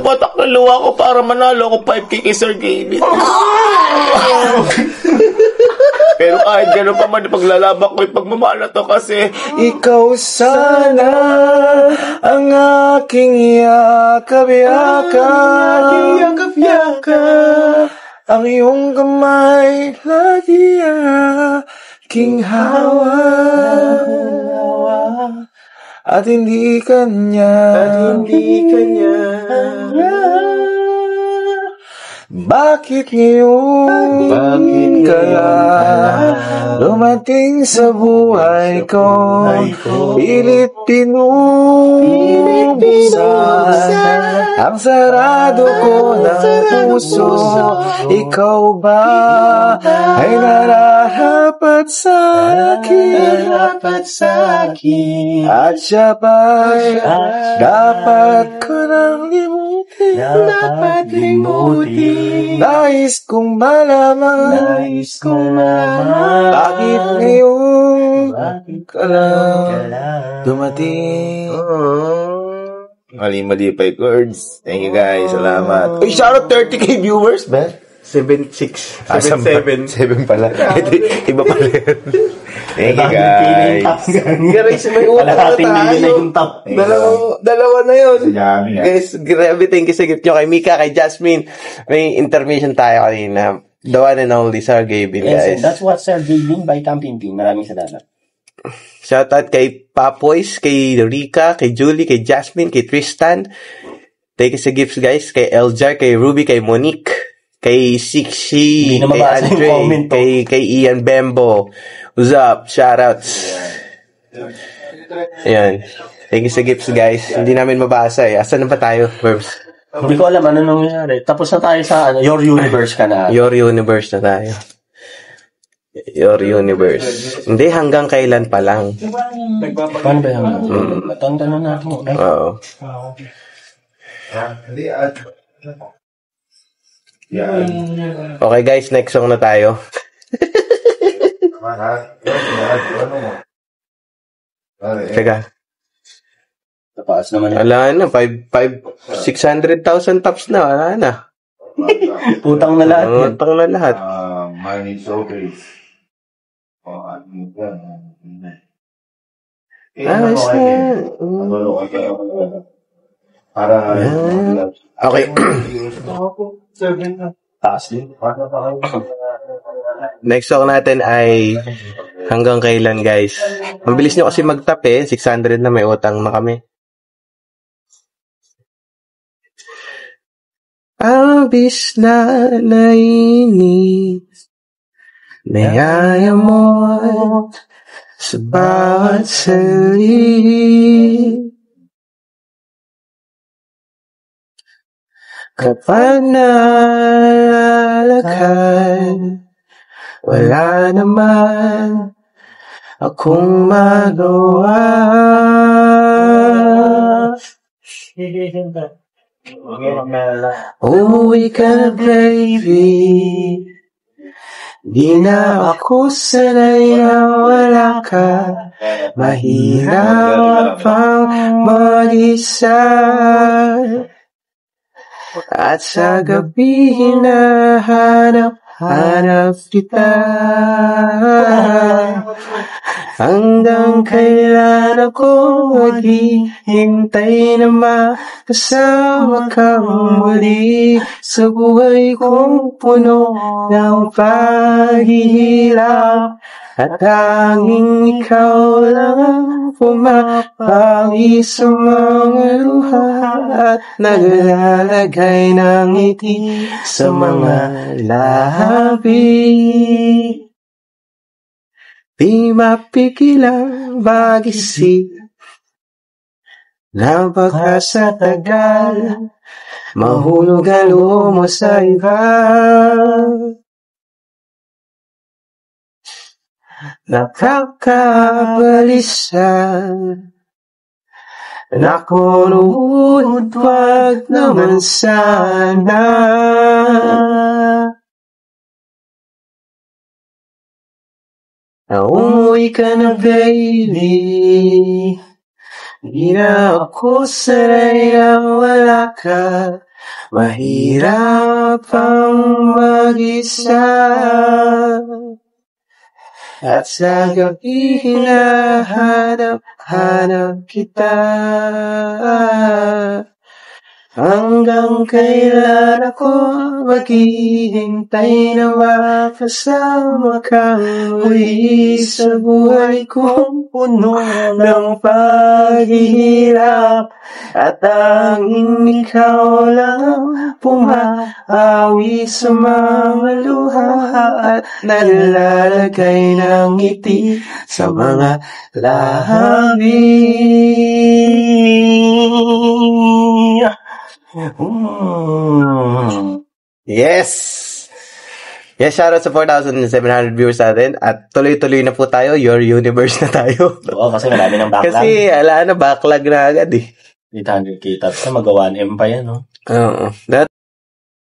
patak ng luwa ko para manalo ako 5K kay Sir Gaby. Pero kahit gano'n pa man, paglalaban ko yung pagmamahal na to kasi ikaw sana ang aking yakap-yakap. Ang iyong kamay lagi aking hawak. At hindi kanya bakit ngayon kaya dumating sa buhay ko, pilit pinubuksan ang sarado ko ng puso. Ikaw ba ay nararapat sa akin at siya ba'y dapat ko nang limutin? Nais kong malaman bakit ngayon ka lang dumating. Mali pa yung chords. Thank you guys, salamat. Uy, shoutout 30K viewers, man. 7 pala. Iba pala yun. Thank you guys. Guys, may utang na tayo. Dalawa na yun. Guys, grabe, thank you sa gift nyo kay Mika, kay Jasmine. May intermission tayo kanina. The one and only Sir Gavin, guys. Yes, that's what Sir Gavin by Tampinting. Maraming salamat. Shoutout kay Papoys, kay Rika, kay Julie, kay Jasmine, kay Tristan. Thank you sa gifts, guys. Kay Eljar, kay Ruby, kay Monique, kay Sixi, kay Andre, kay Ian Bembo. What's up? Shoutouts. Ayan. Thank you sa gifts, guys. Hindi namin mabasa eh. Asan na ba tayo, Verbs? Hindi ko alam ano nangyari. Tapos na tayo sa Your Universe ka na. Your Universe na tayo. Your Universe. Hindi, hanggang kailan pa lang. Paano ba yung matanda na natin? Oo. Okay guys, next song na tayo. Teka. Tapaas naman. Wala na, 600,000 tops na, wala na. Utang na lahat. Utang na lahat. Money so big. Okay. Next song natin ay hanggang kailan, guys. Mabilis nyo kasi mag-tap eh. 600 na, may utang na kami. Abis na nainis, nayaya mo sa bawat sali. Kapag nalalakad, wala naman akong magawa. Umuwi ka na, baby. Di na ako sanay na wala ka. Mahirap ang mag-isa. At sa gabi hinahanap kita. Hanggang kailan ako maghihintay na makasama kang muli sa buhay kong puno ng paghihirap. At tanging ikaw lang ang pumapawi sa mga luha at naglalagay ng ngiti sa mga labi. Di mapigilang mag-isip na baka sa tagal mahulog ang loob mo sa iba. Nakakabalisa. Nakulunod, wag naman sana. Umuwi ka na, baby. Di na ako sanay na wala ka. Mahirap ang mag-isa at sa gabi hinahanap kita. Hanggang kailan ako maghihintay na makasama ka muli sa buhay kong puno ng paghihirap at tanging ikaw lang pumahawi sa mga luha at nalalagay ng ngiti sa mga labi. Yes! Yes, shoutout sa 4,700 viewers natin. At tuloy-tuloy na po tayo. Your Universe na tayo. Oo, kasi marami ng backlog. Kasi, ala na, backlog na agad eh. 800k. Tapos na magawa ng M pa yan, no? Oo.